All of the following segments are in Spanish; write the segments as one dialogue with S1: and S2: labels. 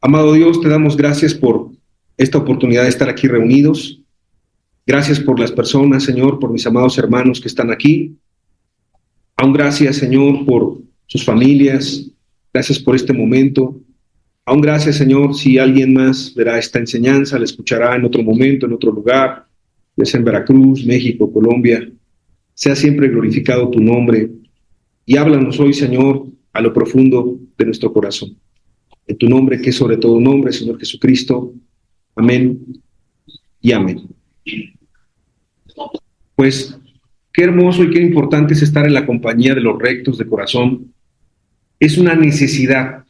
S1: Amado Dios, te damos gracias por esta oportunidad de estar aquí reunidos. Gracias por las personas, Señor, por mis amados hermanos que están aquí. Aún gracias, Señor, por sus familias. Gracias por este momento. Aún gracias, Señor, si alguien más verá esta enseñanza, la escuchará en otro momento, en otro lugar, ya sea en Veracruz, México, Colombia. Sea siempre glorificado tu nombre. Y háblanos hoy, Señor, a lo profundo de nuestro corazón. En tu nombre, que es sobre todo nombre, Señor Jesucristo. Amén y amén. Pues qué hermoso y qué importante es estar en la compañía de los rectos de corazón. Es una necesidad.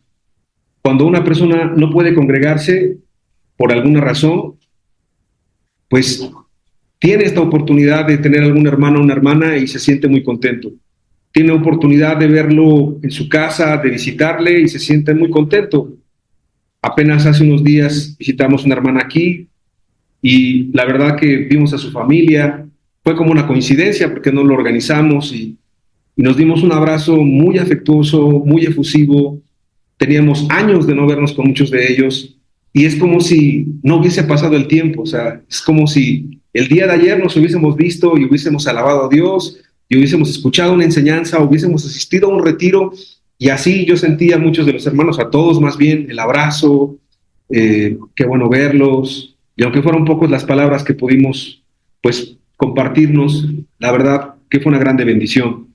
S1: Cuando una persona no puede congregarse por alguna razón, pues tiene esta oportunidad de tener algún hermano o una hermana y se siente muy contento. Tiene oportunidad de verlo en su casa, de visitarle y se siente muy contento. Apenas hace unos días visitamos una hermana aquí y la verdad que vimos a su familia. Fue como una coincidencia porque no lo organizamos y nos dimos un abrazo muy afectuoso, muy efusivo. Teníamos años de no vernos con muchos de ellos y es como si no hubiese pasado el tiempo. O sea, es como si el día de ayer nos hubiésemos visto y hubiésemos alabado a Dios y hubiésemos escuchado una enseñanza, hubiésemos asistido a un retiro. Y así yo sentía a muchos de los hermanos, a todos más bien, el abrazo, qué bueno verlos. Y aunque fueron pocos las palabras que pudimos pues compartirnos, la verdad que fue una grande bendición.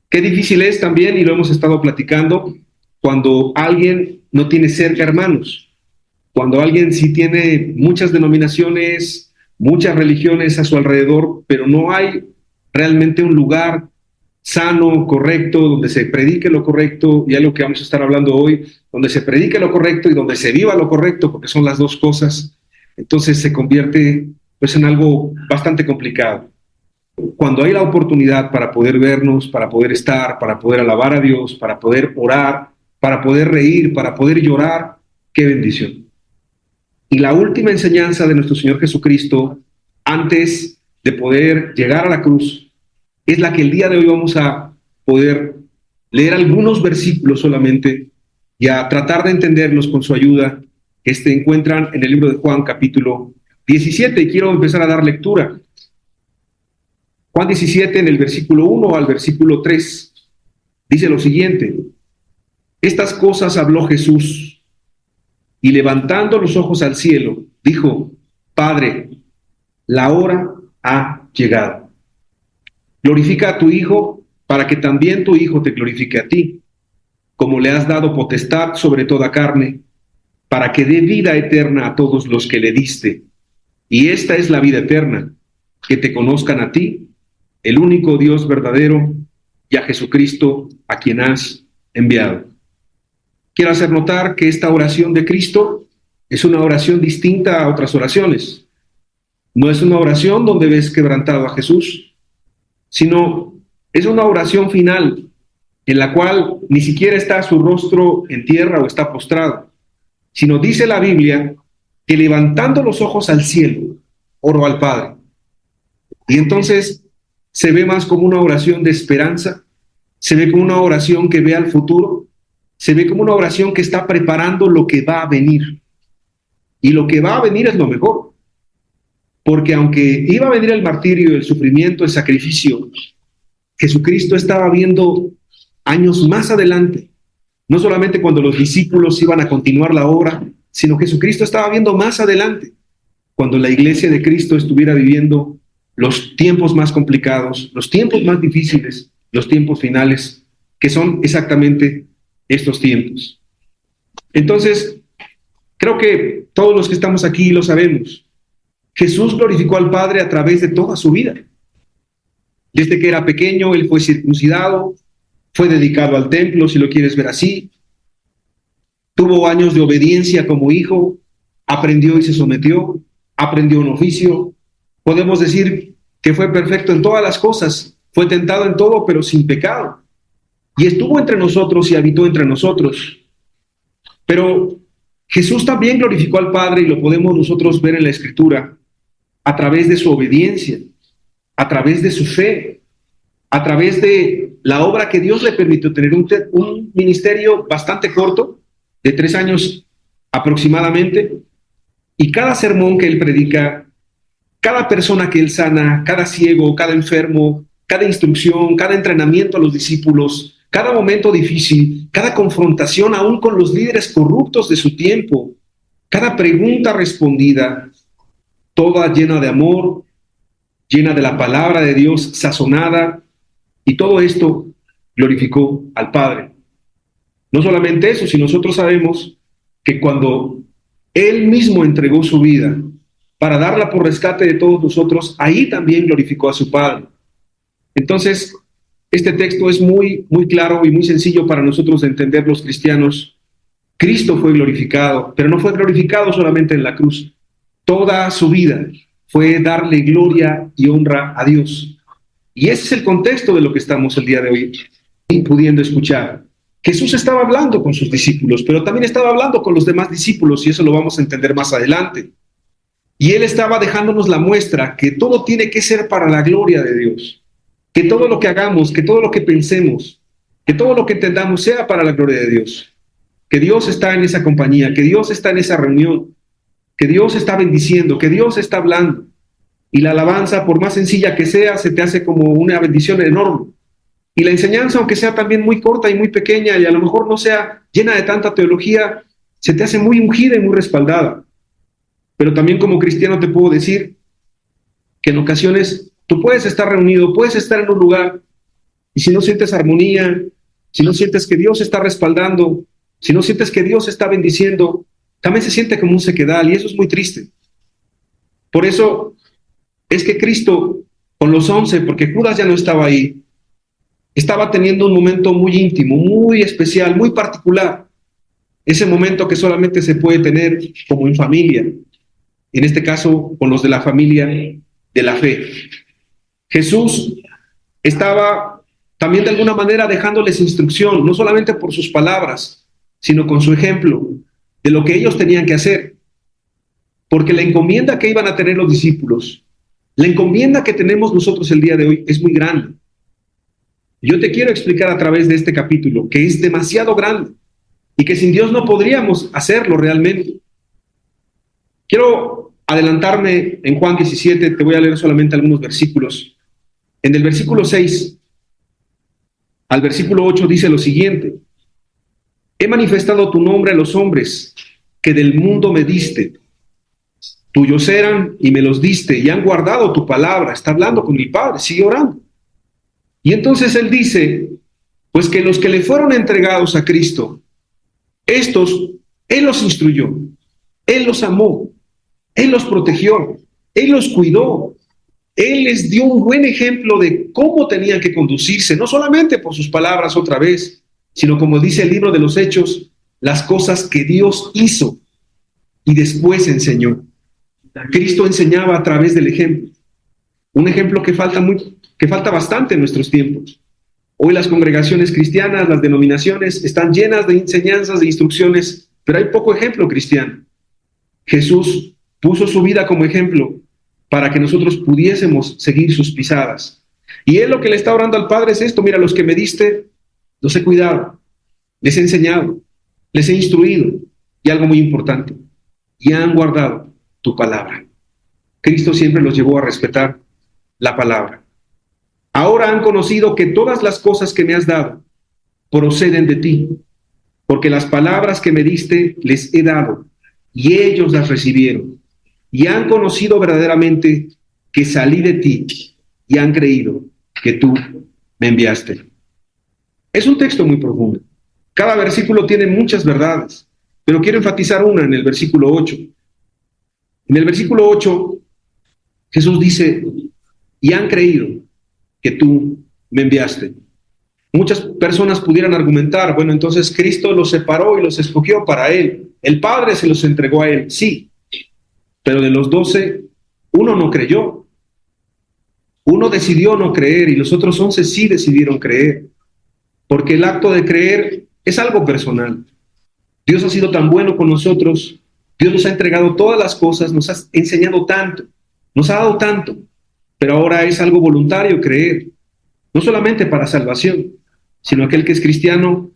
S1: Qué difícil es también, y lo hemos estado platicando, cuando alguien no tiene cerca hermanos, cuando alguien sí tiene muchas denominaciones, muchas religiones a su alrededor, pero no hay realmente un lugar sano, correcto, donde se predique lo correcto, y es lo que vamos a estar hablando hoy, donde se predique lo correcto y donde se viva lo correcto, porque son las dos cosas. Entonces se convierte pues en algo bastante complicado. Cuando hay la oportunidad para poder vernos, para poder estar, para poder alabar a Dios, para poder orar, para poder reír, para poder llorar, qué bendición. Y la última enseñanza de nuestro Señor Jesucristo, antes de poder llegar a la cruz, es la que el día de hoy vamos a poder leer algunos versículos solamente y a tratar de entenderlos con su ayuda, que se encuentran en el libro de Juan capítulo 17. Y quiero empezar a dar lectura. Juan 17, en el versículo 1 al versículo 3, dice lo siguiente: estas cosas habló Jesús, y levantando los ojos al cielo, dijo: Padre, la hora ha llegado. Glorifica a tu Hijo, para que también tu Hijo te glorifique a ti, como le has dado potestad sobre toda carne, para que dé vida eterna a todos los que le diste. Y esta es la vida eterna, que te conozcan a ti, el único Dios verdadero, y a Jesucristo, a quien has enviado. Quiero hacer notar que esta oración de Cristo es una oración distinta a otras oraciones. No es una oración donde ves quebrantado a Jesús, sino es una oración final en la cual ni siquiera está su rostro en tierra o está postrado, sino dice la Biblia que levantando los ojos al cielo, oró al Padre. Y entonces se ve más como una oración de esperanza, se ve como una oración que ve al futuro, se ve como una oración que está preparando lo que va a venir. Y lo que va a venir es lo mejor. Porque aunque iba a venir el martirio, el sufrimiento, el sacrificio, Jesucristo estaba viendo años más adelante. No solamente cuando los discípulos iban a continuar la obra, sino Jesucristo estaba viendo más adelante, cuando la iglesia de Cristo estuviera viviendo los tiempos más complicados, los tiempos más difíciles, los tiempos finales, que son exactamente estos tiempos. Entonces, creo que todos los que estamos aquí lo sabemos. Jesús glorificó al Padre a través de toda su vida. Desde que era pequeño, él fue circuncidado, fue dedicado al templo, si lo quieres ver así. Tuvo años de obediencia como hijo, aprendió y se sometió, aprendió un oficio. Podemos decir que fue perfecto en todas las cosas, fue tentado en todo, pero sin pecado. Y estuvo entre nosotros y habitó entre nosotros. Pero Jesús también glorificó al Padre, y lo podemos nosotros ver en la Escritura, a través de su obediencia, a través de su fe, a través de la obra que Dios le permitió tener un ministerio bastante corto, de 3 años aproximadamente, y cada sermón que él predica, cada persona que él sana, cada ciego, cada enfermo, cada instrucción, cada entrenamiento a los discípulos, cada momento difícil, cada confrontación aún con los líderes corruptos de su tiempo, cada pregunta respondida, toda llena de amor, llena de la palabra de Dios sazonada, y todo esto glorificó al Padre. No solamente eso, sino nosotros sabemos que cuando Él mismo entregó su vida para darla por rescate de todos nosotros, ahí también glorificó a su Padre. Entonces, este texto es muy claro y muy sencillo para nosotros de entender los cristianos. Cristo fue glorificado, pero no fue glorificado solamente en la cruz. Toda su vida fue darle gloria y honra a Dios. Y ese es el contexto de lo que estamos el día de hoy pudiendo escuchar. Jesús estaba hablando con sus discípulos, pero también estaba hablando con los demás discípulos, y eso lo vamos a entender más adelante. Y Él estaba dejándonos la muestra que todo tiene que ser para la gloria de Dios. Que todo lo que hagamos, que todo lo que pensemos, que todo lo que entendamos sea para la gloria de Dios. Que Dios está en esa compañía, que Dios está en esa reunión, que Dios está bendiciendo, que Dios está hablando. Y la alabanza, por más sencilla que sea, se te hace como una bendición enorme. Y la enseñanza, aunque sea también muy corta y muy pequeña, y a lo mejor no sea llena de tanta teología, se te hace muy ungida y muy respaldada. Pero también como cristiano te puedo decir que en ocasiones tú puedes estar reunido, puedes estar en un lugar, y si no sientes armonía, si no sientes que Dios está respaldando, si no sientes que Dios está bendiciendo, también se siente como un sequedal, y eso es muy triste. Por eso es que Cristo, con los 11, porque Judas ya no estaba ahí, estaba teniendo un momento muy íntimo, muy especial, muy particular. Ese momento que solamente se puede tener como en familia, en este caso con los de la familia de la fe. Jesús estaba también de alguna manera dejándoles instrucción, no solamente por sus palabras, sino con su ejemplo de lo que ellos tenían que hacer. Porque la encomienda que iban a tener los discípulos, la encomienda que tenemos nosotros el día de hoy es muy grande. Yo te quiero explicar a través de este capítulo que es demasiado grande y que sin Dios no podríamos hacerlo realmente. Quiero adelantarme en Juan 17, te voy a leer solamente algunos versículos. En el versículo 6 al versículo 8 dice lo siguiente: he manifestado tu nombre a los hombres que del mundo me diste. Tuyos eran y me los diste y han guardado tu palabra. Está hablando con el Padre, sigue orando. Y entonces Él dice, pues que los que le fueron entregados a Cristo, estos, Él los instruyó, Él los amó, Él los protegió, Él los cuidó, Él les dio un buen ejemplo de cómo tenían que conducirse, no solamente por sus palabras otra vez, sino como dice el libro de los Hechos, las cosas que Dios hizo y después enseñó. Cristo enseñaba a través del ejemplo, un ejemplo que falta bastante en nuestros tiempos. Hoy las congregaciones cristianas, las denominaciones, están llenas de enseñanzas, de instrucciones, pero hay poco ejemplo cristiano. Jesús puso su vida como ejemplo para que nosotros pudiésemos seguir sus pisadas. Y Él lo que le está orando al Padre es esto: mira, los que me diste, los he cuidado, les he enseñado, les he instruido, y algo muy importante, y han guardado tu palabra. Cristo siempre los llevó a respetar la palabra. Ahora han conocido que todas las cosas que me has dado proceden de ti, porque las palabras que me diste les he dado, y ellos las recibieron, y han conocido verdaderamente que salí de ti, y han creído que tú me enviaste. Es un texto muy profundo. Cada versículo tiene muchas verdades, pero quiero enfatizar una en el versículo 8. En el versículo 8, Jesús dice, y han creído que tú me enviaste. Muchas personas pudieran argumentar, bueno, entonces Cristo los separó y los escogió para Él. El Padre se los entregó a Él, sí. Pero de los 12, uno no creyó. Uno decidió no creer y los otros 11 sí decidieron creer. Porque el acto de creer es algo personal. Dios ha sido tan bueno con nosotros. Dios nos ha entregado todas las cosas, nos ha enseñado tanto, nos ha dado tanto. Pero ahora es algo voluntario creer, no solamente para salvación, sino aquel que es cristiano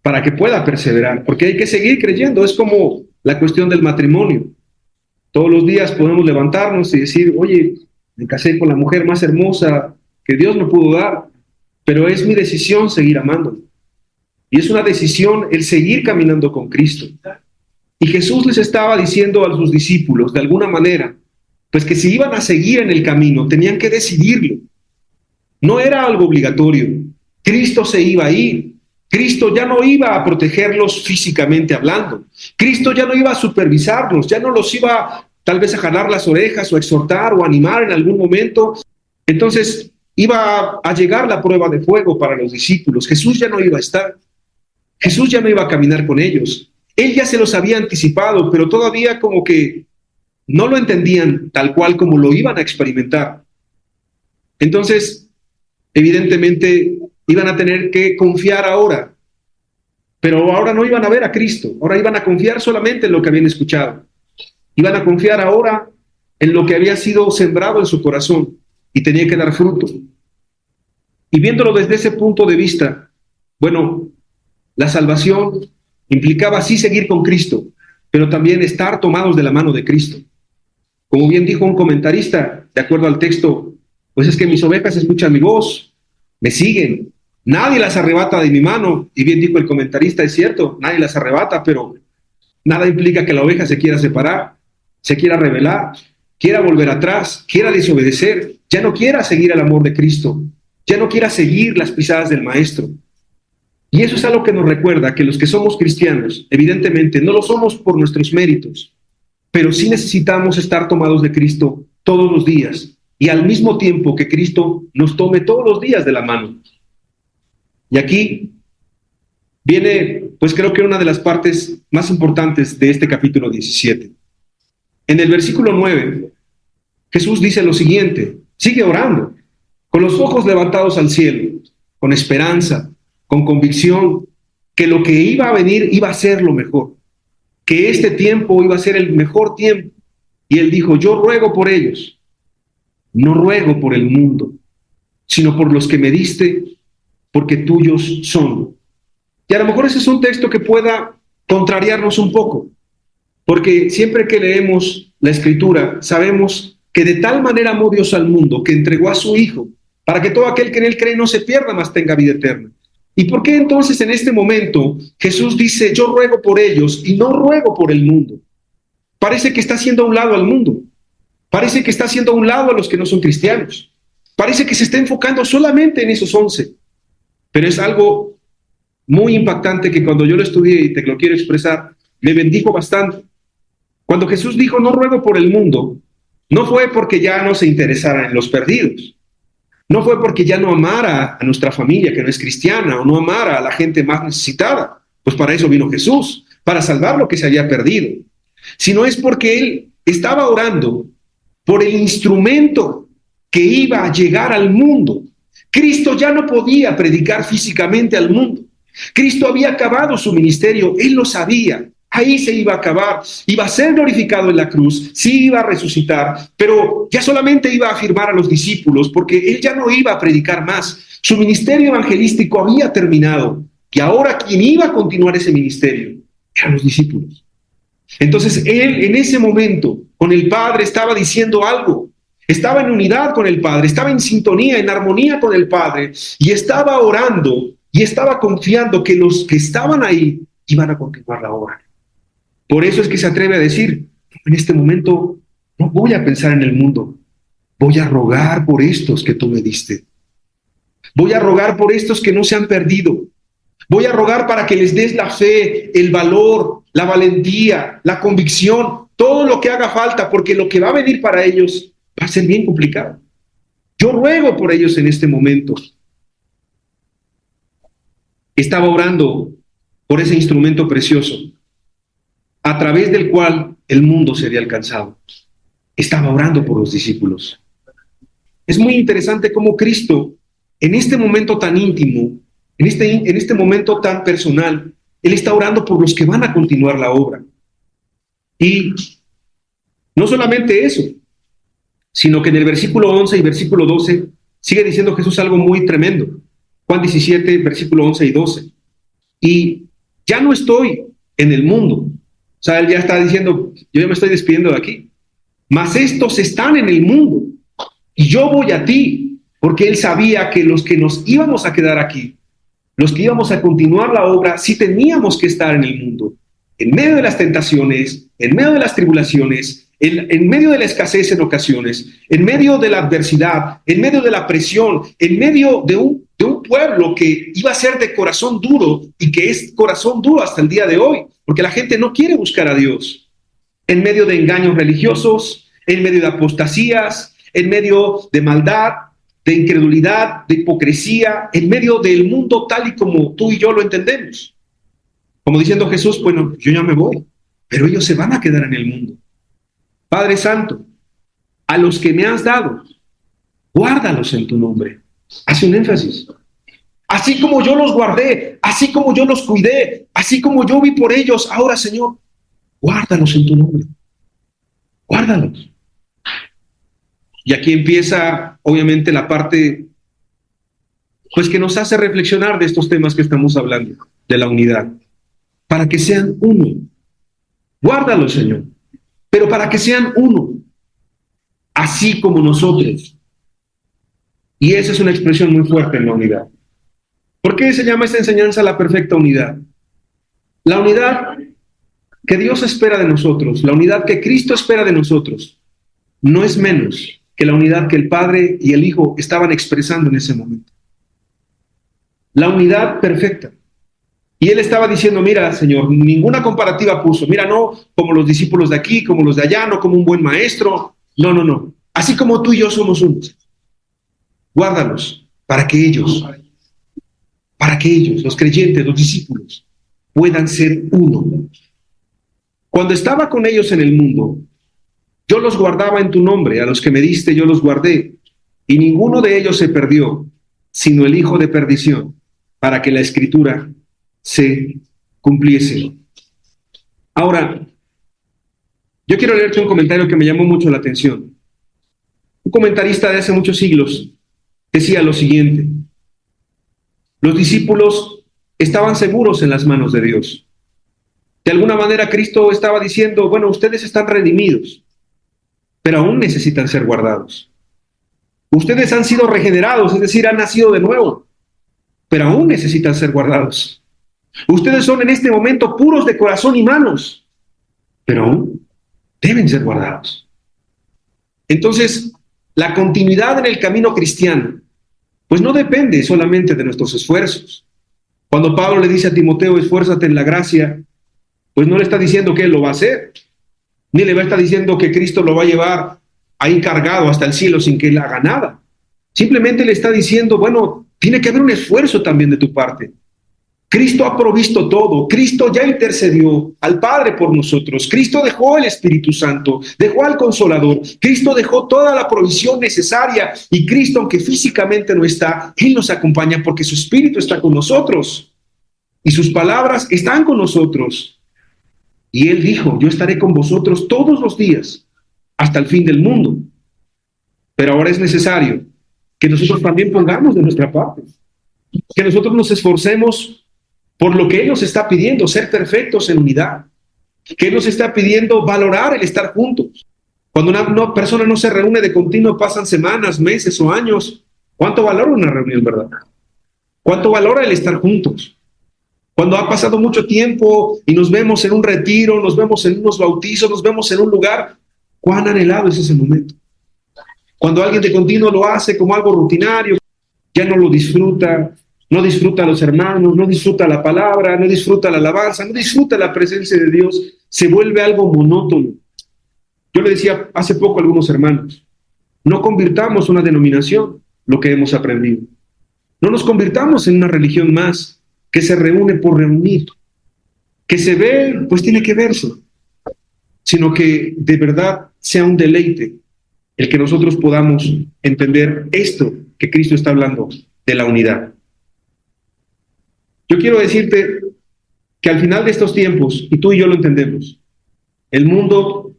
S1: para que pueda perseverar, porque hay que seguir creyendo. Es como la cuestión del matrimonio. Todos los días podemos levantarnos y decir, oye, me casé con la mujer más hermosa que Dios me pudo dar, pero es mi decisión seguir amándola. Y es una decisión el seguir caminando con Cristo. Y Jesús les estaba diciendo a sus discípulos, de alguna manera, pues que si iban a seguir en el camino, tenían que decidirlo. No era algo obligatorio. Cristo se iba a ir. Cristo ya no iba a protegerlos físicamente hablando. Cristo ya no iba a supervisarlos, ya no los iba tal vez a jalar las orejas o a exhortar o animar en algún momento. Entonces iba a llegar la prueba de fuego para los discípulos. Jesús ya no iba a estar. Jesús ya no iba a caminar con ellos. Él ya se los había anticipado, pero todavía como que no lo entendían tal cual como lo iban a experimentar. Entonces, evidentemente, iban a tener que confiar ahora, pero ahora no iban a ver a Cristo, ahora iban a confiar solamente en lo que habían escuchado. Iban a confiar ahora en lo que había sido sembrado en su corazón y tenía que dar fruto. Y viéndolo desde ese punto de vista, bueno, la salvación implicaba sí seguir con Cristo, pero también estar tomados de la mano de Cristo. Como bien dijo un comentarista, de acuerdo al texto, pues es que mis ovejas escuchan mi voz, me siguen, nadie las arrebata de mi mano. Y bien dijo el comentarista, es cierto, nadie las arrebata, pero nada implica que la oveja se quiera separar, se quiera rebelar, quiera volver atrás, quiera desobedecer, ya no quiera seguir el amor de Cristo, ya no quiera seguir las pisadas del Maestro. Y eso es algo que nos recuerda que los que somos cristianos, evidentemente, no lo somos por nuestros méritos, pero sí necesitamos estar tomados de Cristo todos los días y al mismo tiempo que Cristo nos tome todos los días de la mano. Y aquí viene, pues creo que una de las partes más importantes de este capítulo 17. En el versículo 9, Jesús dice lo siguiente, sigue orando, con los ojos levantados al cielo, con esperanza, con convicción, que lo que iba a venir iba a ser lo mejor, que este tiempo iba a ser el mejor tiempo. Y él dijo, yo ruego por ellos, no ruego por el mundo, sino por los que me diste, porque tuyos son. Y a lo mejor ese es un texto que pueda contrariarnos un poco, porque siempre que leemos la Escritura, sabemos que de tal manera amó Dios al mundo, que entregó a su Hijo, para que todo aquel que en él cree no se pierda, mas tenga vida eterna. ¿Y por qué entonces en este momento Jesús dice, yo ruego por ellos y no ruego por el mundo? Parece que está haciendo a un lado al mundo. Parece que está haciendo a un lado a los que no son cristianos. Parece que se está enfocando solamente en esos 11. Pero es algo muy impactante que cuando yo lo estudié y te lo quiero expresar, me bendijo bastante. Cuando Jesús dijo, no ruego por el mundo, no fue porque ya no se interesara en los perdidos. No fue porque ya no amara a nuestra familia que no es cristiana o no amara a la gente más necesitada. Pues para eso vino Jesús, para salvar lo que se había perdido. Sino es porque él estaba orando por el instrumento que iba a llegar al mundo. Cristo ya no podía predicar físicamente al mundo. Cristo había acabado su ministerio, él lo sabía. Ahí se iba a acabar, iba a ser glorificado en la cruz, sí iba a resucitar, pero ya solamente iba a afirmar a los discípulos, porque él ya no iba a predicar más. Su ministerio evangelístico había terminado, y ahora quien iba a continuar ese ministerio eran los discípulos. Entonces él en ese momento con el Padre estaba diciendo algo, estaba en unidad con el Padre, estaba en sintonía, en armonía con el Padre, y estaba orando, y estaba confiando que los que estaban ahí iban a continuar la obra. Por eso es que se atreve a decir, en este momento no voy a pensar en el mundo, voy a rogar por estos que tú me diste. Voy a rogar por estos que no se han perdido. Voy a rogar para que les des la fe, el valor, la valentía, la convicción, todo lo que haga falta, porque lo que va a venir para ellos va a ser bien complicado. Yo ruego por ellos en este momento. Estaba orando por ese instrumento precioso, a través del cual el mundo sería alcanzado. Estaba orando por los discípulos. Es muy interesante cómo Cristo, en este momento tan íntimo, en este momento tan personal, Él está orando por los que van a continuar la obra. Y no solamente eso, sino que en el versículo 11 y versículo 12 sigue diciendo Jesús algo muy tremendo. Juan 17, versículo 11 y 12. Y ya no estoy en el mundo, sea, él ya está diciendo, yo ya me estoy despidiendo de aquí. Mas estos están en el mundo y yo voy a ti, porque él sabía que los que nos íbamos a quedar aquí, los que íbamos a continuar la obra, sí teníamos que estar en el mundo, en medio de las tentaciones, en medio de las tribulaciones, en medio de la escasez en ocasiones, en medio de la adversidad, en medio de la presión, en medio de un pueblo que iba a ser de corazón duro y que es corazón duro hasta el día de hoy, porque la gente no quiere buscar a Dios, en medio de engaños religiosos, en medio de apostasías, en medio de maldad, de incredulidad, de hipocresía, en medio del mundo tal y como tú y yo lo entendemos. Como diciendo Jesús, bueno, yo ya me voy, pero ellos se van a quedar en el mundo. Padre Santo, a los que me has dado, guárdalos en tu nombre. Hace un énfasis. Así como yo los guardé, así como yo los cuidé, así como yo vi por ellos, ahora, Señor, guárdalos en tu nombre. Guárdalos. Y aquí empieza, obviamente, la parte, pues, que nos hace reflexionar de estos temas que estamos hablando, de la unidad. Para que sean uno. Guárdalos, Señor. Pero para que sean uno. Así como nosotros. Y esa es una expresión muy fuerte en la unidad. ¿Por qué se llama esta enseñanza la perfecta unidad? La unidad que Dios espera de nosotros, la unidad que Cristo espera de nosotros, no es menos que la unidad que el Padre y el Hijo estaban expresando en ese momento. La unidad perfecta. Y él estaba diciendo, mira, Señor, ninguna comparativa puso. Mira, no como los discípulos de aquí, como los de allá, no como un buen maestro. No, no, no. Así como tú y yo somos unos. Guárdalos para que ellos, los creyentes, los discípulos, puedan ser uno. Cuando estaba con ellos en el mundo, yo los guardaba en tu nombre, a los que me diste yo los guardé, y ninguno de ellos se perdió, sino el hijo de perdición, para que la escritura se cumpliese. Ahora, yo quiero leerte un comentario que me llamó mucho la atención. Un comentarista de hace muchos siglos decía lo siguiente: los discípulos estaban seguros en las manos de Dios. De alguna manera Cristo estaba diciendo, bueno, ustedes están redimidos, pero aún necesitan ser guardados. Ustedes han sido regenerados, es decir, han nacido de nuevo, pero aún necesitan ser guardados. Ustedes son en este momento puros de corazón y manos, pero aún deben ser guardados. Entonces, la continuidad en el camino cristiano, pues no depende solamente de nuestros esfuerzos. Cuando Pablo le dice a Timoteo, esfuérzate en la gracia, pues no le está diciendo que él lo va a hacer, ni le va a estar diciendo que Cristo lo va a llevar ahí cargado hasta el cielo sin que él haga nada. Simplemente le está diciendo, bueno, tiene que haber un esfuerzo también de tu parte. Cristo ha provisto todo, Cristo ya intercedió al Padre por nosotros, Cristo dejó el Espíritu Santo, dejó al Consolador, Cristo dejó toda la provisión necesaria y Cristo, aunque físicamente no está, Él nos acompaña porque su Espíritu está con nosotros y sus palabras están con nosotros. Y Él dijo, yo estaré con vosotros todos los días hasta el fin del mundo. Pero ahora es necesario que nosotros también pongamos de nuestra parte, que nosotros nos esforcemos por lo que Él nos está pidiendo, ser perfectos en unidad, que Él nos está pidiendo valorar el estar juntos. Cuando una persona no se reúne de continuo, pasan semanas, meses o años, ¿cuánto valora una reunión, verdad? ¿Cuánto valora el estar juntos? Cuando ha pasado mucho tiempo y nos vemos en un retiro, nos vemos en unos bautizos, nos vemos en un lugar, ¿cuán anhelado es ese momento? Cuando alguien de continuo lo hace como algo rutinario, ya no lo disfruta, no disfruta a los hermanos, no disfruta la palabra, no disfruta la alabanza, no disfruta la presencia de Dios, se vuelve algo monótono. Yo le decía hace poco a algunos hermanos, no convirtamos una denominación lo que hemos aprendido. No nos convirtamos en una religión más que se reúne por reunir, que se ve, pues tiene que verse, sino que de verdad sea un deleite el que nosotros podamos entender esto que Cristo está hablando de la unidad. Yo quiero decirte que al final de estos tiempos, y tú y yo lo entendemos, el mundo,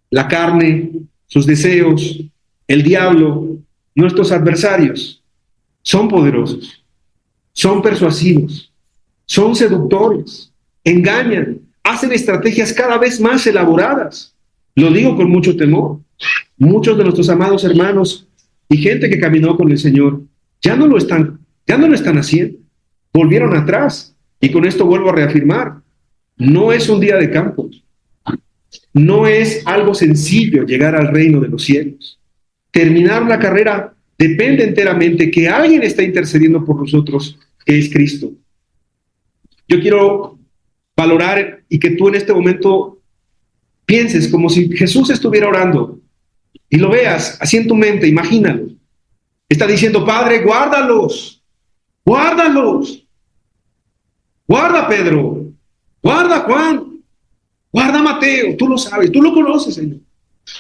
S1: la carne, sus deseos, el diablo, nuestros adversarios, son poderosos, son persuasivos, son seductores, engañan, hacen estrategias cada vez más elaboradas. Lo digo con mucho temor. Muchos de nuestros amados hermanos y gente que caminó con el Señor ya no lo están haciendo. Volvieron atrás. Y con esto vuelvo a reafirmar, no es un día de campo. No es algo sencillo llegar al reino de los cielos. Terminar la carrera depende enteramente que alguien está intercediendo por nosotros, que es Cristo. Yo quiero valorar y que tú en este momento pienses como si Jesús estuviera orando y lo veas así en tu mente, imagínalo. Está diciendo, Padre, guárdalos, guárdalos. Guarda Pedro, guarda Juan, guarda Mateo. Tú lo sabes, tú lo conoces, Señor.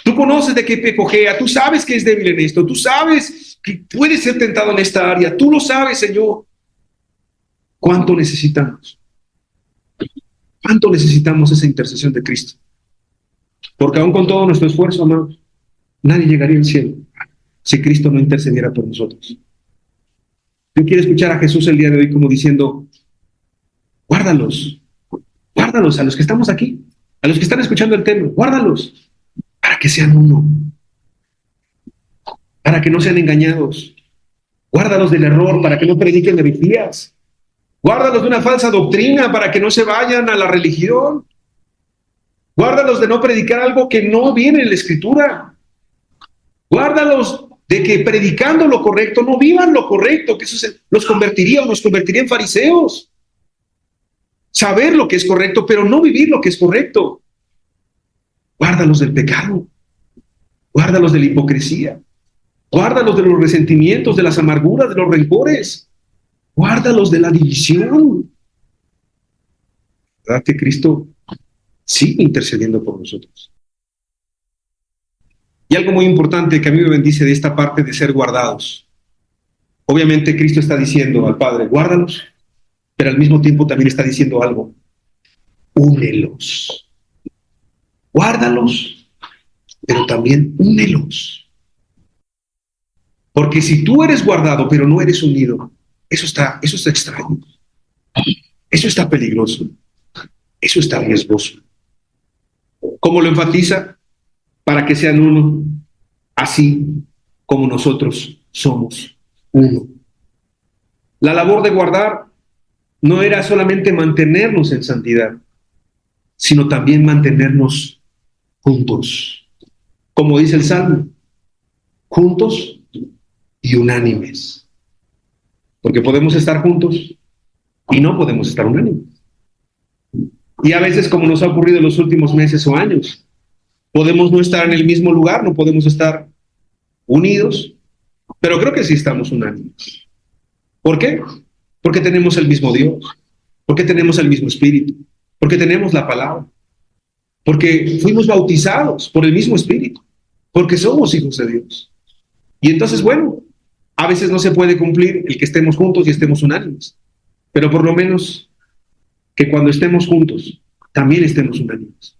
S1: Tú conoces de qué pie cojea, tú sabes que es débil en esto, tú sabes que puede ser tentado en esta área, tú lo sabes, Señor. ¿Cuánto necesitamos? ¿Cuánto necesitamos esa intercesión de Cristo? Porque aún con todo nuestro esfuerzo, amados, nadie llegaría al cielo si Cristo no intercediera por nosotros. Yo quiero escuchar a Jesús el día de hoy como diciendo, guárdalos, guárdalos a los que estamos aquí, a los que están escuchando el tema, guárdalos para que sean uno, para que no sean engañados, guárdalos del error para que no prediquen herejías, guárdalos de una falsa doctrina para que no se vayan a la religión, guárdalos de no predicar algo que no viene en la Escritura, guárdalos de que predicando lo correcto no vivan lo correcto, que eso los convertiría o nos convertiría en fariseos. Saber lo que es correcto, pero no vivir lo que es correcto. Guárdalos del pecado, guárdalos de la hipocresía, guárdalos de los resentimientos, de las amarguras, de los rencores, guárdalos de la división. ¿Verdad que Cristo sigue intercediendo por nosotros? Y algo muy importante que a mí me bendice de esta parte de ser guardados. Obviamente Cristo está diciendo al Padre, guárdalos, pero al mismo tiempo también está diciendo algo, únelos. Guárdalos, pero también únelos. Porque si tú eres guardado, pero no eres unido, eso está extraño. Eso está peligroso. Eso está riesgoso. ¿Cómo lo enfatiza? Para que sean uno, así como nosotros somos uno. La labor de guardar no era solamente mantenernos en santidad, sino también mantenernos juntos. Como dice el Salmo, juntos y unánimes. Porque podemos estar juntos y no podemos estar unánimes. Y a veces, como nos ha ocurrido en los últimos meses o años, podemos no estar en el mismo lugar, no podemos estar unidos, pero creo que sí estamos unánimes. ¿Por qué? Porque tenemos el mismo Dios, porque tenemos el mismo Espíritu, porque tenemos la palabra, porque fuimos bautizados por el mismo Espíritu, porque somos hijos de Dios. Y entonces, bueno, a veces no se puede cumplir el que estemos juntos y estemos unánimes, pero por lo menos que cuando estemos juntos, también estemos unánimes.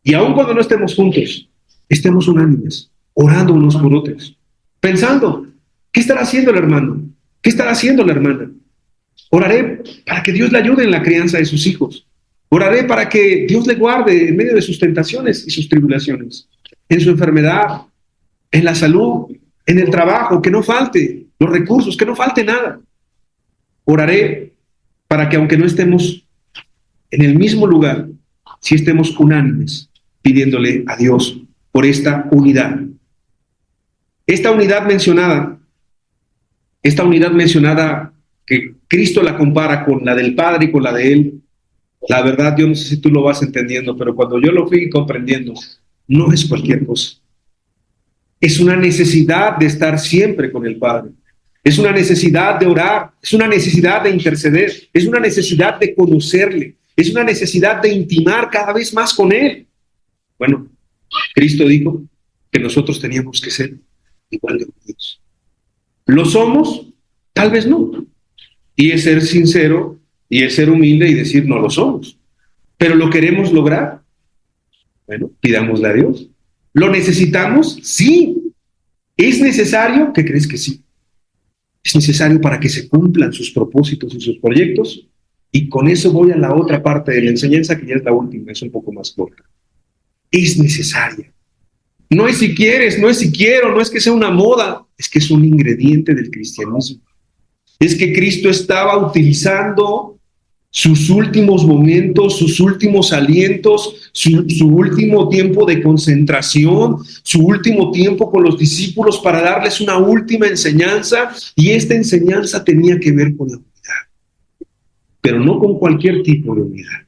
S1: Y aun cuando no estemos juntos, estemos unánimes, orando unos por otros, pensando, ¿qué estará haciendo el hermano? ¿Qué estará haciendo la hermana? Oraré para que Dios le ayude en la crianza de sus hijos. Oraré para que Dios le guarde en medio de sus tentaciones y sus tribulaciones, en su enfermedad, en la salud, en el trabajo, que no falte los recursos, que no falte nada. Oraré para que aunque no estemos en el mismo lugar, si estemos unánimes, pidiéndole a Dios por esta unidad. Esta unidad mencionada que Cristo la compara con la del Padre y con la de Él, la verdad yo no sé si tú lo vas entendiendo, pero cuando yo lo fui comprendiendo, no es cualquier cosa. Es una necesidad de estar siempre con el Padre. Es una necesidad de orar, es una necesidad de interceder, es una necesidad de conocerle, es una necesidad de intimar cada vez más con Él. Bueno, Cristo dijo que nosotros teníamos que ser igual de unidos. ¿Lo somos? Tal vez no. Y es ser sincero y es ser humilde y decir no lo somos. ¿Pero lo queremos lograr? Bueno, pidámosle a Dios. ¿Lo necesitamos? Sí. ¿Es necesario? ¿Qué crees que sí? Es necesario para que se cumplan sus propósitos y sus proyectos. Y con eso voy a la otra parte de la enseñanza, que ya es la última, es un poco más corta. Es necesaria. No es si quieres, no es si quiero, no es que sea una moda, es que es un ingrediente del cristianismo. Es que Cristo estaba utilizando sus últimos momentos, sus últimos alientos, su último tiempo de concentración, su último tiempo con los discípulos para darles una última enseñanza, y esta enseñanza tenía que ver con la unidad, pero no con cualquier tipo de unidad.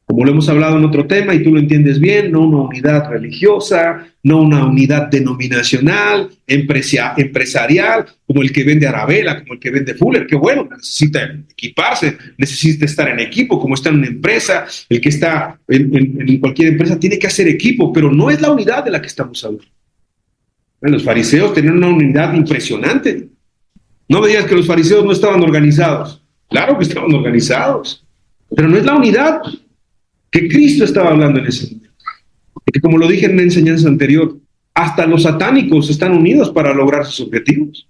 S1: Como lo hemos hablado en otro tema y tú lo entiendes bien, no una unidad religiosa, no una unidad denominacional, empresarial, como el que vende Arabella, como el que vende Fuller, que bueno, necesita equiparse, necesita estar en equipo, como está en una empresa, el que está en cualquier empresa tiene que hacer equipo, pero no es la unidad de la que estamos hablando. Los fariseos tenían una unidad impresionante. No me digas que los fariseos no estaban organizados. Claro que estaban organizados, pero no es la unidad que Cristo estaba hablando en ese momento. Porque como lo dije en una enseñanza anterior, hasta los satánicos están unidos para lograr sus objetivos,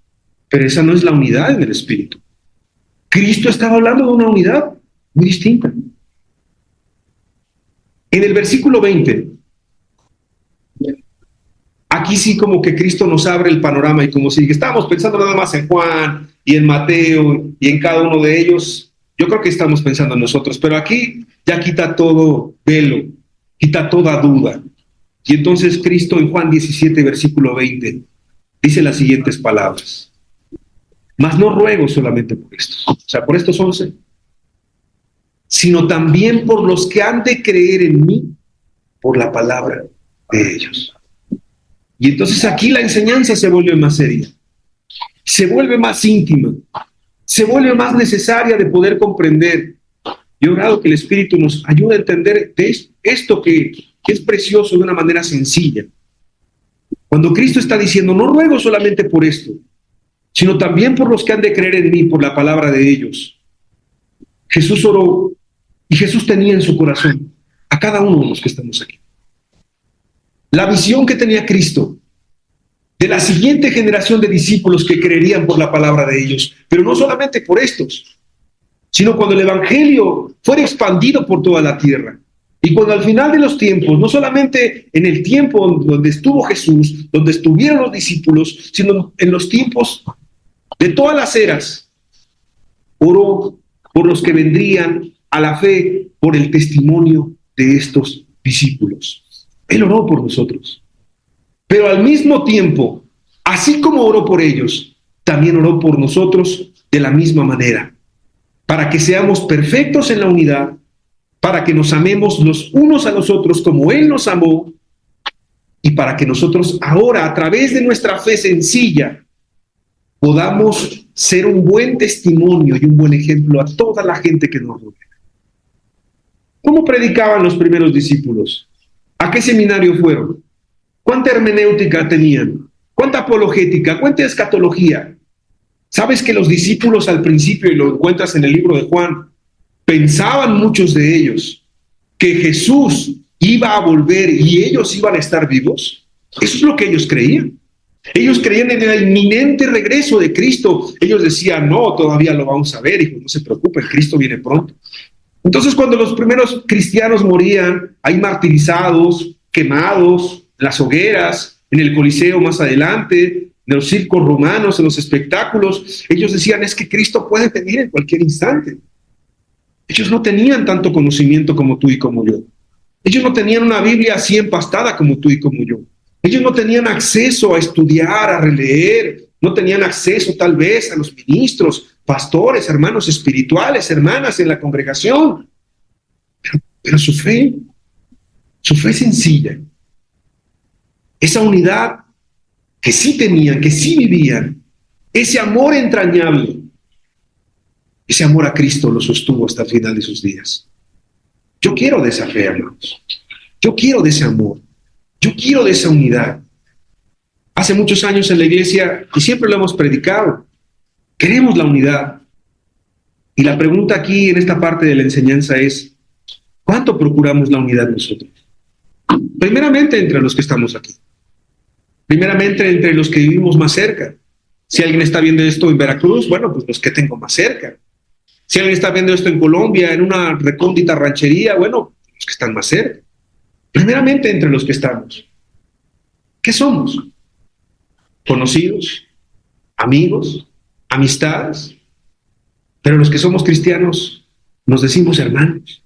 S1: pero esa no es la unidad en el espíritu. Cristo estaba hablando de una unidad muy distinta. En el versículo 20, aquí sí como que Cristo nos abre el panorama, y como si estábamos pensando nada más en Juan y en Mateo y en cada uno de ellos, yo creo que estamos pensando en nosotros, pero aquí ya quita todo velo, quita toda duda. Y entonces Cristo en Juan 17, versículo 20, dice las siguientes palabras: mas no ruego solamente por estos, o sea, por estos 11, sino también por los que han de creer en mí por la palabra de ellos. Y entonces aquí la enseñanza se vuelve más seria, se vuelve más íntima, se vuelve más necesaria de poder comprender. Yo he orado que el Espíritu nos ayude a entender esto que es precioso de una manera sencilla. Cuando Cristo está diciendo, no ruego solamente por esto, sino también por los que han de creer en mí por la palabra de ellos. Jesús oró, y Jesús tenía en su corazón a cada uno de los que estamos aquí la visión que tenía Cristo de la siguiente generación de discípulos que creerían por la palabra de ellos, pero no solamente por estos, sino cuando el evangelio fuera expandido por toda la tierra. Y cuando al final de los tiempos, no solamente en el tiempo donde estuvo Jesús, donde estuvieron los discípulos, sino en los tiempos de todas las eras, oró por los que vendrían a la fe por el testimonio de estos discípulos. Él oró por nosotros. Pero al mismo tiempo, así como oró por ellos, también oró por nosotros de la misma manera, para que seamos perfectos en la unidad, para que nos amemos los unos a los otros como Él nos amó, y para que nosotros ahora, a través de nuestra fe sencilla, podamos ser un buen testimonio y un buen ejemplo a toda la gente que nos rodea. ¿Cómo predicaban los primeros discípulos? ¿A qué seminario fueron? ¿Cuánta hermenéutica tenían? ¿Cuánta apologética? ¿Cuánta escatología? ¿Sabes que los discípulos al principio, y lo encuentras en el libro de Juan, pensaban muchos de ellos que Jesús iba a volver y ellos iban a estar vivos? Eso es lo que ellos creían. Ellos creían en el inminente regreso de Cristo. Ellos decían, no, todavía lo vamos a ver, hijo, no se preocupen, Cristo viene pronto. Entonces, cuando los primeros cristianos morían, ahí martirizados, quemados, en las hogueras, en el Coliseo más adelante, en los circos romanos, en los espectáculos, ellos decían, es que Cristo puede venir en cualquier instante. Ellos no tenían tanto conocimiento como tú y como yo. Ellos no tenían una Biblia así empastada como tú y como yo. Ellos no tenían acceso a estudiar, a releer, no tenían acceso tal vez a los ministros, pastores, hermanos espirituales, hermanas en la congregación. Pero su fe sencilla, esa unidad que sí tenían, que sí vivían, ese amor entrañable, ese amor a Cristo lo sostuvo hasta el final de sus días. Yo quiero de esa fe, hermanos. Yo quiero de ese amor. Yo quiero de esa unidad. Hace muchos años en la iglesia, y siempre lo hemos predicado, queremos la unidad. Y la pregunta aquí en esta parte de la enseñanza es, ¿cuánto procuramos la unidad nosotros? Primeramente entre los que estamos aquí. Primeramente entre los que vivimos más cerca. Si alguien está viendo esto en Veracruz, bueno, pues los que tengo más cerca. Si alguien está viendo esto en Colombia, en una recóndita ranchería, bueno, los que están más cerca. Primeramente entre los que estamos. ¿Qué somos? ¿Conocidos? ¿Amigos? ¿Amistades? Pero los que somos cristianos nos decimos hermanos.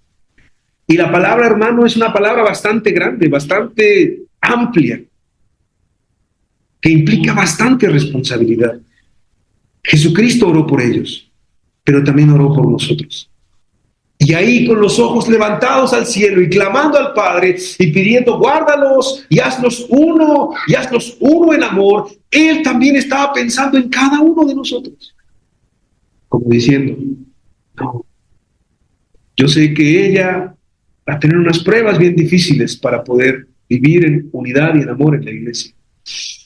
S1: Y la palabra hermano es una palabra bastante grande, bastante amplia, que implica bastante responsabilidad. Jesucristo oró por ellos, pero también oró por nosotros. Y ahí con los ojos levantados al cielo y clamando al Padre y pidiendo, guárdalos y hazlos uno en amor, Él también estaba pensando en cada uno de nosotros. Como diciendo, no, yo sé que ella va a tener unas pruebas bien difíciles para poder vivir en unidad y en amor en la iglesia.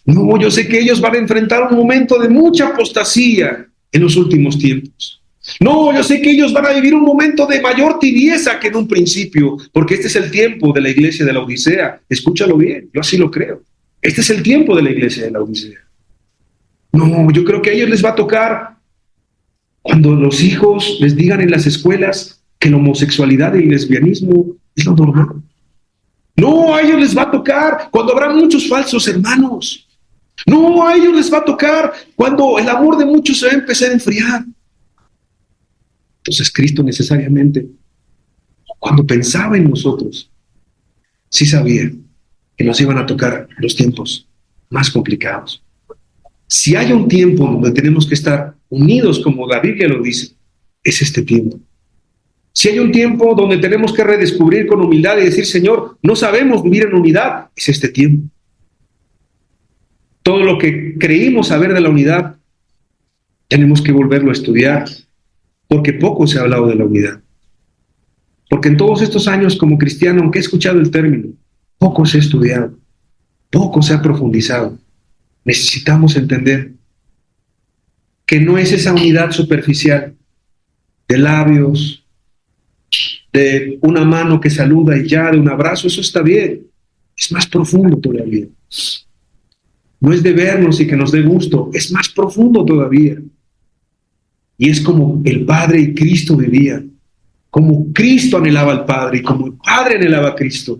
S1: No, yo sé que ellos van a enfrentar un momento de mucha apostasía en los últimos tiempos. No, yo sé que ellos van a vivir un momento de mayor tibieza que en un principio, porque este es el tiempo de la iglesia de la Odisea. Escúchalo bien, yo así lo creo. Este es el tiempo de la iglesia de la Odisea. No, yo creo que a ellos les va a tocar cuando los hijos les digan en las escuelas que la homosexualidad y el lesbianismo es lo normal. No, a ellos les va a tocar cuando habrá muchos falsos hermanos. No, a ellos les va a tocar cuando el amor de muchos se va a empezar a enfriar. Entonces Cristo necesariamente, cuando pensaba en nosotros, sí sabía que nos iban a tocar los tiempos más complicados. Si hay un tiempo donde tenemos que estar unidos, como la Biblia lo dice, es este tiempo. Si hay un tiempo donde tenemos que redescubrir con humildad y decir, Señor, no sabemos vivir en unidad, es este tiempo. Todo lo que creímos saber de la unidad, tenemos que volverlo a estudiar, porque poco se ha hablado de la unidad. Porque en todos estos años como cristiano, aunque he escuchado el término, poco se ha estudiado, poco se ha profundizado. Necesitamos entender que no es esa unidad superficial de labios, de una mano que saluda y ya, de un abrazo, eso está bien. Es más profundo todavía. No es de vernos y que nos dé gusto, es más profundo todavía. Y es como el Padre y Cristo vivían, como Cristo anhelaba al Padre y como el Padre anhelaba a Cristo.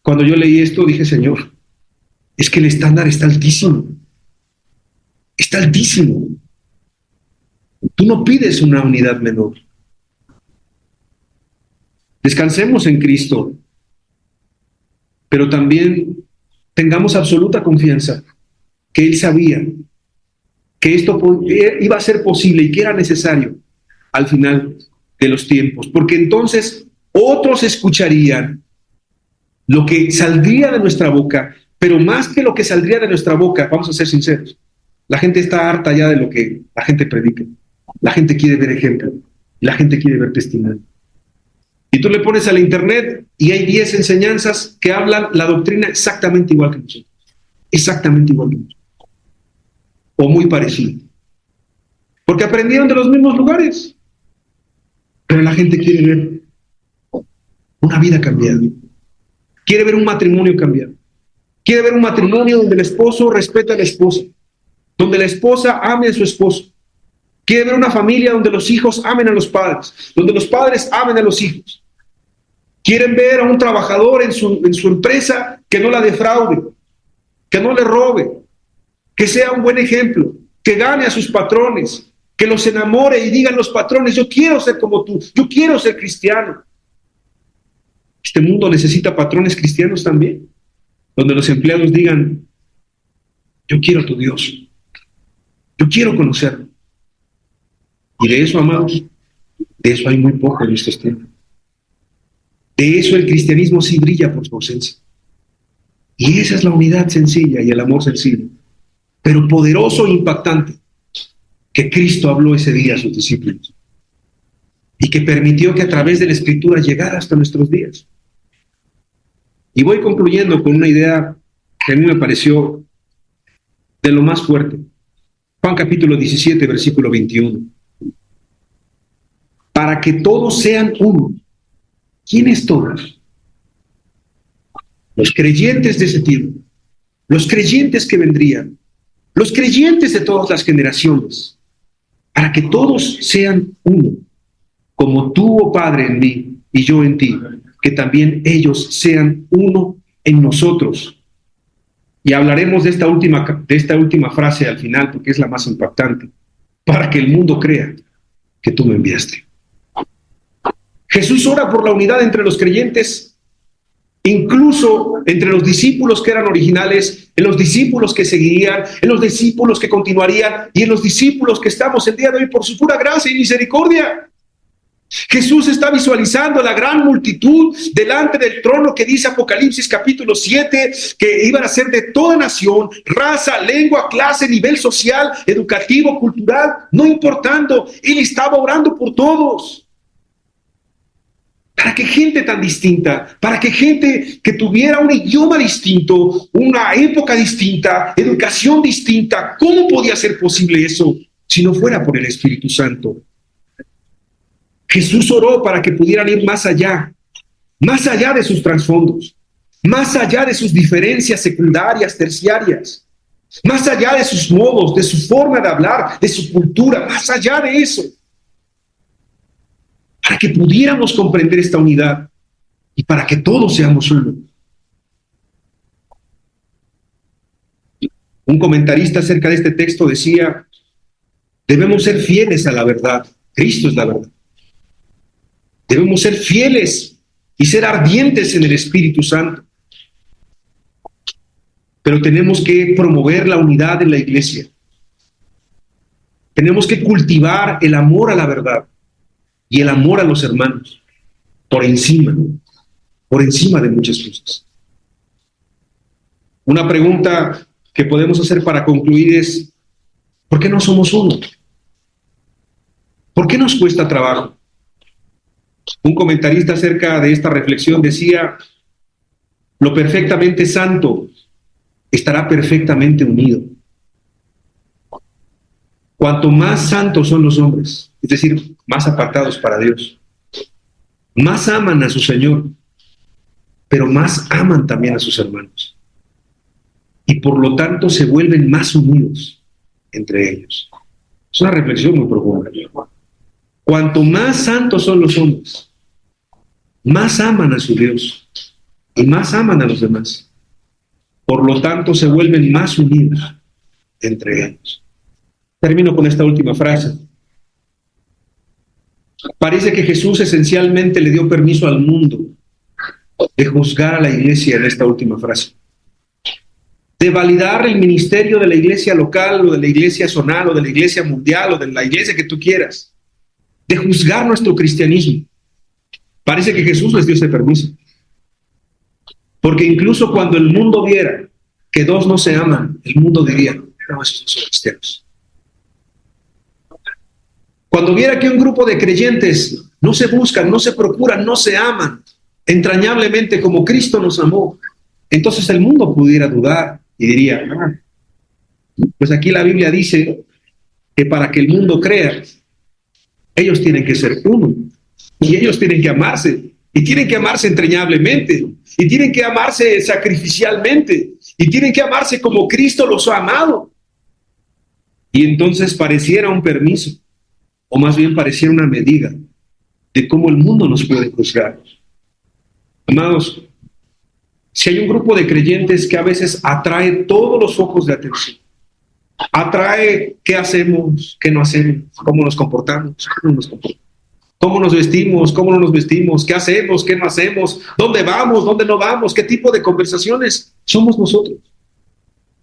S1: Cuando yo leí esto dije, Señor, es que el estándar está altísimo. Está altísimo. Tú no pides una unidad menor. Descansemos en Cristo, pero también tengamos absoluta confianza que Él sabía que esto iba a ser posible y que era necesario al final de los tiempos, porque entonces otros escucharían lo que saldría de nuestra boca, pero más que lo que saldría de nuestra boca, vamos a ser sinceros, la gente está harta ya de lo que la gente predica, la gente quiere ver ejemplo, la gente quiere ver testimonio. Y tú le pones al internet y hay 10 enseñanzas que hablan la doctrina exactamente igual que nosotros, exactamente igual que nosotros, o muy parecido, porque aprendieron de los mismos lugares, pero la gente quiere ver una vida cambiada, quiere ver un matrimonio cambiado, quiere ver un matrimonio donde el esposo respeta a la esposa, donde la esposa ame a su esposo, quiere ver una familia donde los hijos amen a los padres, donde los padres amen a los hijos. Quieren ver a un trabajador en su empresa que no la defraude, que no le robe, que sea un buen ejemplo, que gane a sus patrones, que los enamore y digan los patrones, yo quiero ser como tú, yo quiero ser cristiano. Este mundo necesita patrones cristianos también, donde los empleados digan, yo quiero a tu Dios, yo quiero conocerlo. Y de eso, amados, de eso hay muy poco en estos tiempos. De eso el cristianismo sí brilla por su ausencia. Y esa es la unidad sencilla y el amor sencillo, pero poderoso e impactante, que Cristo habló ese día a sus discípulos y que permitió que a través de la Escritura llegara hasta nuestros días. Y voy concluyendo con una idea que a mí me pareció de lo más fuerte. Juan capítulo 17, versículo 21. Para que todos sean uno. ¿Quiénes todos? Los creyentes de ese tiempo, los creyentes que vendrían, los creyentes de todas las generaciones, para que todos sean uno, como tú, oh Padre, en mí y yo en ti, que también ellos sean uno en nosotros. Y hablaremos de esta última frase al final, porque es la más impactante, para que el mundo crea que tú me enviaste. Jesús ora por la unidad entre los creyentes, incluso entre los discípulos que eran originales, en los discípulos que seguirían, en los discípulos que continuarían y en los discípulos que estamos el día de hoy por su pura gracia y misericordia. Jesús está visualizando la gran multitud delante del trono que dice Apocalipsis capítulo 7, que iban a ser de toda nación, raza, lengua, clase, nivel social, educativo, cultural, no importando. Él estaba orando por todos. Para que gente tan distinta, para que gente que tuviera un idioma distinto, una época distinta, educación distinta, ¿cómo podía ser posible eso si no fuera por el Espíritu Santo? Jesús oró para que pudieran ir más allá de sus trasfondos, más allá de sus diferencias secundarias, terciarias, más allá de sus modos, de su forma de hablar, de su cultura, más allá de eso, para que pudiéramos comprender esta unidad y para que todos seamos uno. Un comentarista acerca de este texto decía: debemos ser fieles a la verdad. Cristo es la verdad. Debemos ser fieles y ser ardientes en el Espíritu Santo. Pero tenemos que promover la unidad en la iglesia. Tenemos que cultivar el amor a la verdad y el amor a los hermanos por encima de muchas cosas. Una pregunta que podemos hacer para concluir es: ¿por qué no somos uno? ¿Por qué nos cuesta trabajo? Un comentarista acerca de esta reflexión decía: lo perfectamente santo estará perfectamente unido. Cuanto más santos son los hombres, es decir, más apartados para Dios, más aman a su Señor, pero más aman también a sus hermanos. Y por lo tanto se vuelven más unidos entre ellos. Es una reflexión muy profunda. Cuanto más santos son los hombres, más aman a su Dios y más aman a los demás. Por lo tanto, se vuelven más unidos entre ellos. Termino con esta última frase. Parece que Jesús esencialmente le dio permiso al mundo de juzgar a la iglesia en esta última frase, de validar el ministerio de la iglesia local o de la iglesia zonal o de la iglesia mundial o de la iglesia que tú quieras, de juzgar nuestro cristianismo. Parece que Jesús les dio ese permiso. Porque incluso cuando el mundo viera que dos no se aman, el mundo diría: no, esos no son cristianos. Cuando viera que un grupo de creyentes no se buscan, no se procuran, no se aman entrañablemente como Cristo nos amó, entonces el mundo pudiera dudar y diría: pues aquí la Biblia dice que para que el mundo crea, ellos tienen que ser uno, y ellos tienen que amarse, y tienen que amarse entrañablemente, y tienen que amarse sacrificialmente, y tienen que amarse como Cristo los ha amado. Y entonces pareciera un permiso, o más bien pareciera una medida de cómo el mundo nos puede juzgar. Amados, si hay un grupo de creyentes que a veces atrae todos los focos de atención, atrae qué hacemos, qué no hacemos, cómo nos comportamos, cómo nos vestimos, cómo no nos vestimos, qué hacemos, qué no hacemos, dónde vamos, dónde no vamos, qué tipo de conversaciones somos nosotros.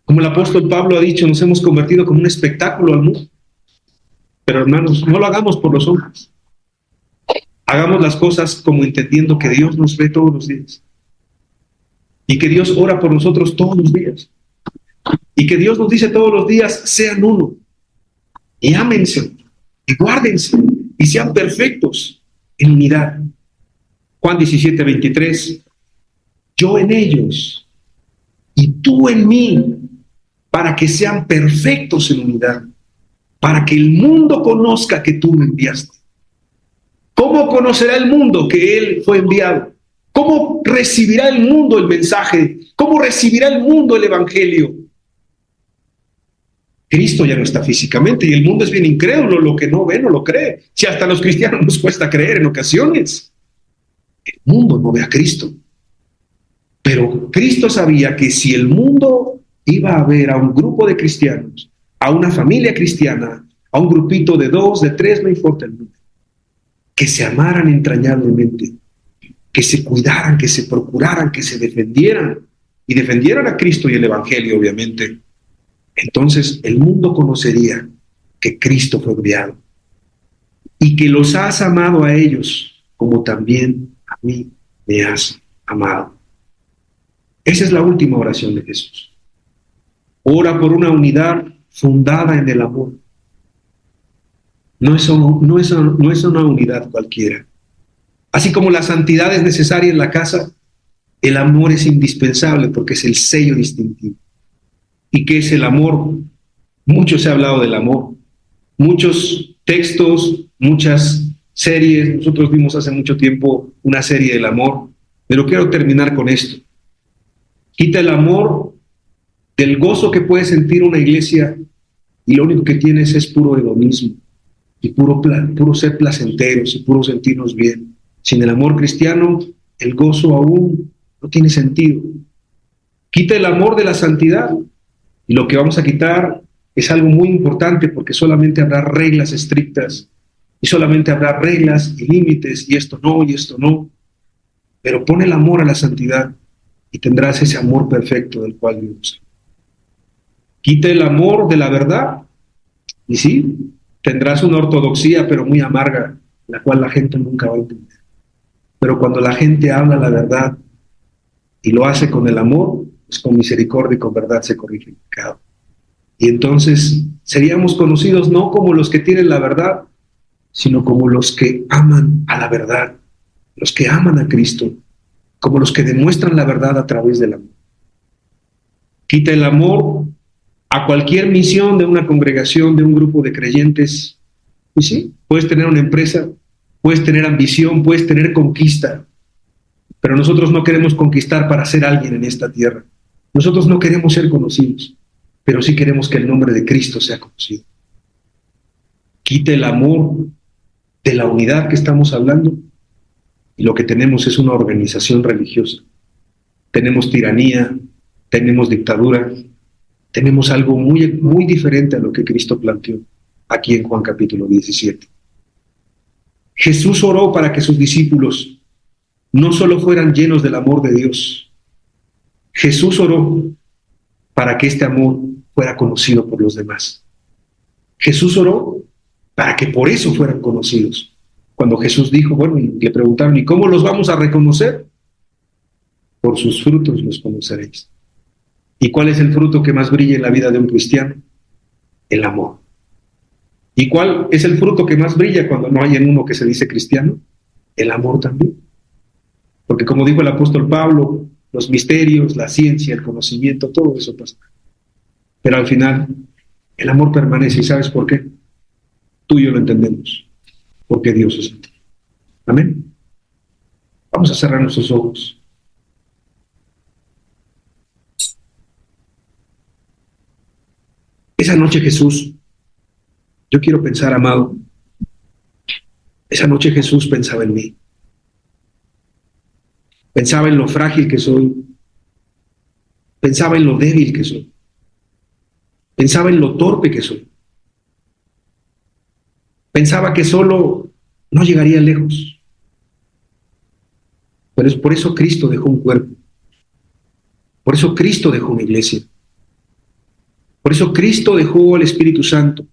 S1: Como el apóstol Pablo ha dicho, nos hemos convertido como un espectáculo al mundo. Pero hermanos, no lo hagamos por los hombres. Hagamos las cosas como entendiendo que Dios nos ve todos los días. Y que Dios ora por nosotros todos los días. Y que Dios nos dice todos los días: sean uno. Y ámense. Y guárdense. Y sean perfectos en unidad. Juan 17:23. Yo en ellos y tú en mí, para que sean perfectos en unidad. Para que el mundo conozca que tú me enviaste. ¿Cómo conocerá el mundo que Él fue enviado? ¿Cómo recibirá el mundo el mensaje? ¿Cómo recibirá el mundo el evangelio? Cristo ya no está físicamente y el mundo es bien incrédulo, lo que no ve no lo cree. Si hasta a los cristianos nos cuesta creer en ocasiones, el mundo no ve a Cristo. Pero Cristo sabía que si el mundo iba a ver a un grupo de cristianos, a una familia cristiana, a un grupito de 2, de 3, no importa el número, que se amaran entrañablemente, que se cuidaran, que se procuraran, que se defendieran y defendieran a Cristo y el Evangelio, obviamente, entonces el mundo conocería que Cristo fue enviado y que los has amado a ellos como también a mí me has amado. Esa es la última oración de Jesús. Ora por una unidad fundada en el amor. No es una unidad cualquiera. Así como la santidad es necesaria en la casa, el amor es indispensable porque es el sello distintivo. ¿Y qué es el amor? Mucho se ha hablado del amor. Muchos textos, muchas series. Nosotros vimos hace mucho tiempo una serie del amor, pero quiero terminar con esto. Quita el amor del gozo que puede sentir una iglesia y lo único que tienes es puro hedonismo y puro ser placenteros y puro sentirnos bien. Sin el amor cristiano, el gozo aún no tiene sentido. Quita el amor de la santidad y lo que vamos a quitar es algo muy importante porque solamente habrá reglas estrictas y solamente habrá reglas y límites y esto no, pero pon el amor a la santidad y tendrás ese amor perfecto del cual Dios. Quita el amor de la verdad y sí, tendrás una ortodoxia pero muy amarga, la cual la gente nunca va a entender. Pero cuando la gente habla la verdad y lo hace con el amor, pues con misericordia y con verdad se corrige el pecado. Y entonces seríamos conocidos no como los que tienen la verdad, sino como los que aman a la verdad, los que aman a Cristo, como los que demuestran la verdad a través del amor. Quita el amor a cualquier misión de una congregación, de un grupo de creyentes. Y sí, puedes tener una empresa, puedes tener ambición, puedes tener conquista, pero nosotros no queremos conquistar para ser alguien en esta tierra. Nosotros no queremos ser conocidos, pero sí queremos que el nombre de Cristo sea conocido. Quita el amor de la unidad que estamos hablando y lo que tenemos es una organización religiosa. Tenemos tiranía, tenemos dictadura, tenemos algo muy, muy diferente a lo que Cristo planteó aquí en Juan capítulo 17. Jesús oró para que sus discípulos no solo fueran llenos del amor de Dios. Jesús oró para que este amor fuera conocido por los demás. Jesús oró para que por eso fueran conocidos. Cuando Jesús dijo, bueno, y le preguntaron, ¿y cómo los vamos a reconocer? Por sus frutos los conoceréis. ¿Y cuál es el fruto que más brilla en la vida de un cristiano? El amor. ¿Y cuál es el fruto que más brilla cuando no hay en uno que se dice cristiano? El amor también. Porque como dijo el apóstol Pablo, los misterios, la ciencia, el conocimiento, todo eso pasa. Pero al final, el amor permanece. ¿Y sabes por qué? Tú y yo lo entendemos. Porque Dios es así. Amén. Vamos a cerrar nuestros ojos. Esa noche, Jesús, yo quiero pensar, amado, esa noche Jesús pensaba en mí. Pensaba en lo frágil que soy. Pensaba en lo débil que soy. Pensaba en lo torpe que soy. Pensaba que solo no llegaría lejos. Pero es por eso Cristo dejó un cuerpo. Por eso Cristo dejó una iglesia. Por eso Cristo dejó al Espíritu Santo.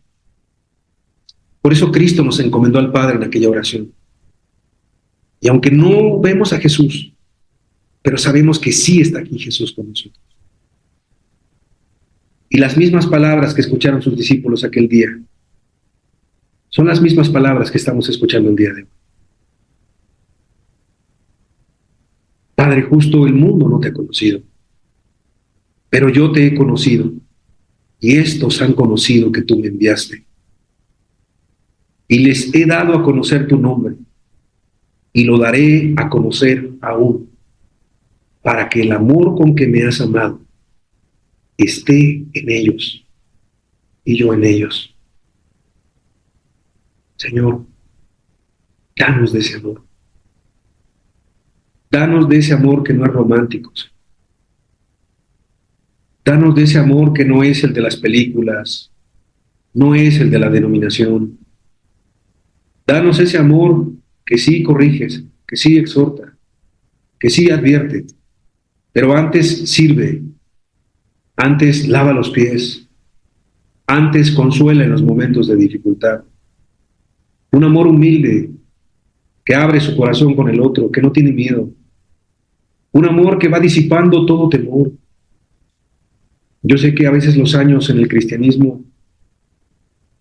S1: Por eso Cristo nos encomendó al Padre en aquella oración. Y aunque no vemos a Jesús, pero sabemos que sí está aquí Jesús con nosotros. Y las mismas palabras que escucharon sus discípulos aquel día son las mismas palabras que estamos escuchando el día de hoy. Padre justo, el mundo no te ha conocido, pero yo te he conocido, y estos han conocido que tú me enviaste. Y les he dado a conocer tu nombre, y lo daré a conocer aún, para que el amor con que me has amado esté en ellos, y yo en ellos. Señor, danos de ese amor. Danos de ese amor que no es romántico. Danos de ese amor que no es el de las películas, no es el de la denominación. Danos ese amor que sí corriges, que sí exhorta, que sí advierte, pero antes sirve, antes lava los pies, antes consuela en los momentos de dificultad. Un amor humilde que abre su corazón con el otro, que no tiene miedo. Un amor que va disipando todo temor. Yo sé que a veces los años en el cristianismo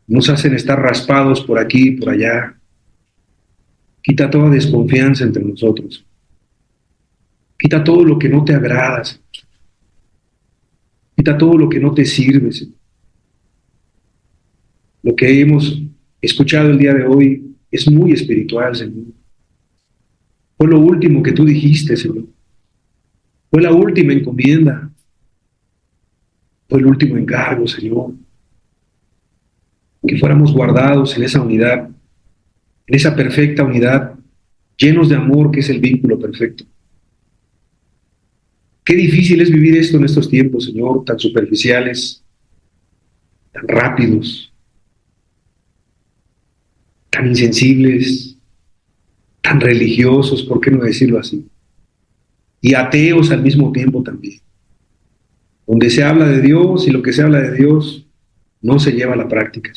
S1: nos hacen estar raspados por aquí y por allá. Quita toda desconfianza entre nosotros. Quita todo lo que no te agrada. Quita todo lo que no te sirve. Lo que hemos escuchado el día de hoy es muy espiritual, Señor. Fue lo último que tú dijiste, Señor. Fue la última encomienda. Fue el último encargo, Señor. Que fuéramos guardados en esa unidad, en esa perfecta unidad, llenos de amor, que es el vínculo perfecto. Qué difícil es vivir esto en estos tiempos, Señor, tan superficiales, tan rápidos, tan insensibles, tan religiosos, ¿por qué no decirlo así? Y ateos al mismo tiempo también. Donde se habla de Dios y lo que se habla de Dios no se lleva a la práctica.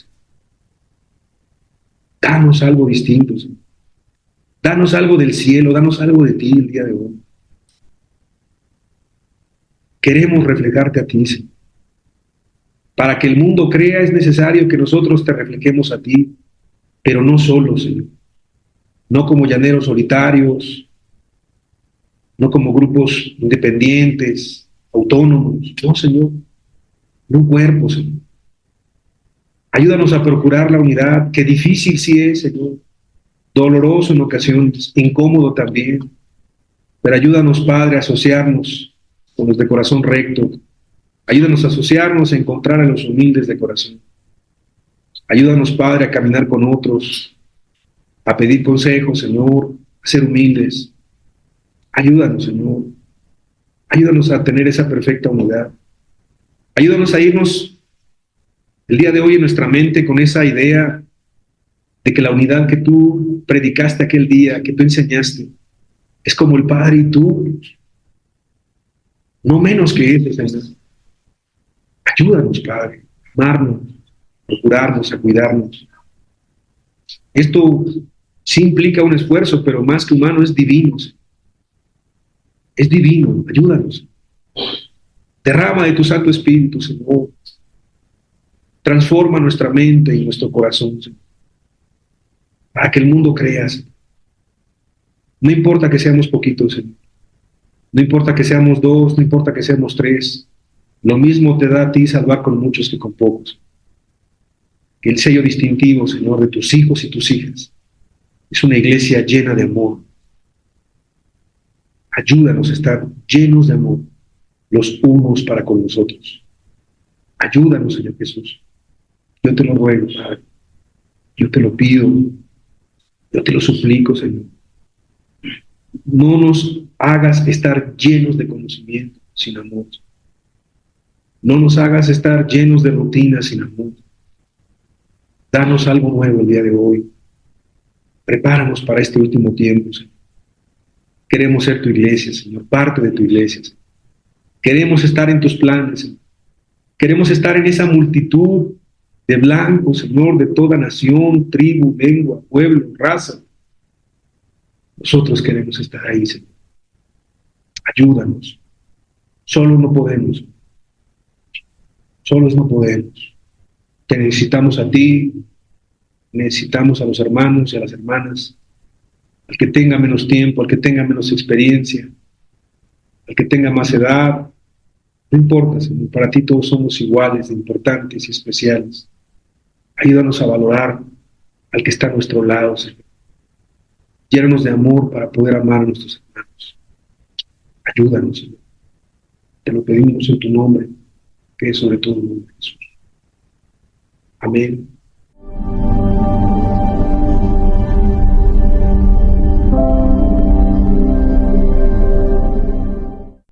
S1: Danos algo distinto, Señor. Danos algo del cielo, danos algo de ti el día de hoy. Queremos reflejarte a ti, Señor. Para que el mundo crea es necesario que nosotros te reflejemos a ti, pero no solo, Señor. No como llaneros solitarios, no como grupos independientes, autónomos. No, Señor. En un cuerpo, Señor. Ayúdanos a procurar la unidad, que difícil sí es, Señor. Doloroso en ocasiones, incómodo también. Pero ayúdanos, Padre, a asociarnos con los de corazón recto. Ayúdanos a asociarnos, a encontrar a los humildes de corazón. Ayúdanos, Padre, a caminar con otros, a pedir consejos, Señor, a ser humildes. Ayúdanos, Señor. Ayúdanos a tener esa perfecta unidad. Ayúdanos a irnos el día de hoy en nuestra mente con esa idea de que la unidad que tú predicaste aquel día, que tú enseñaste, es como el Padre y tú, no menos que Él, Señor. Ayúdanos, Padre, a amarnos, a procurarnos, a cuidarnos. Esto sí implica un esfuerzo, pero más que humano es divino. Es divino, ayúdanos. Derrama de tu Santo Espíritu, Señor. Transforma nuestra mente y nuestro corazón, Señor, para que el mundo crea, Señor. No importa que seamos poquitos, Señor. No importa que seamos dos, no importa que seamos tres. Lo mismo te da a ti salvar con muchos que con pocos. Que el sello distintivo, Señor, de tus hijos y tus hijas es una iglesia llena de amor. Ayúdanos a estar llenos de amor los unos para con los otros. Ayúdanos, Señor Jesús. Yo te lo ruego, Padre. Yo te lo pido. Yo te lo suplico, Señor. No nos hagas estar llenos de conocimiento sin amor. No nos hagas estar llenos de rutinas sin amor. Danos algo nuevo el día de hoy. Prepáranos para este último tiempo, Señor. Queremos ser tu iglesia, Señor, parte de tu iglesia, Señor. Queremos estar en tus planes, Señor. Queremos estar en esa multitud de blancos, Señor, de toda nación, tribu, lengua, pueblo, raza. Nosotros queremos estar ahí, Señor. Ayúdanos. Solos no podemos. Solos no podemos. Te necesitamos a ti, necesitamos a los hermanos y a las hermanas, al que tenga menos tiempo, al que tenga menos experiencia, al que tenga más edad. No importa, Señor, para ti todos somos iguales, importantes y especiales. Ayúdanos a valorar al que está a nuestro lado, Señor. Llénanos de amor para poder amar a nuestros hermanos. Ayúdanos, Señor. Te lo pedimos en tu nombre, que es sobre todo el nombre de Jesús. Amén.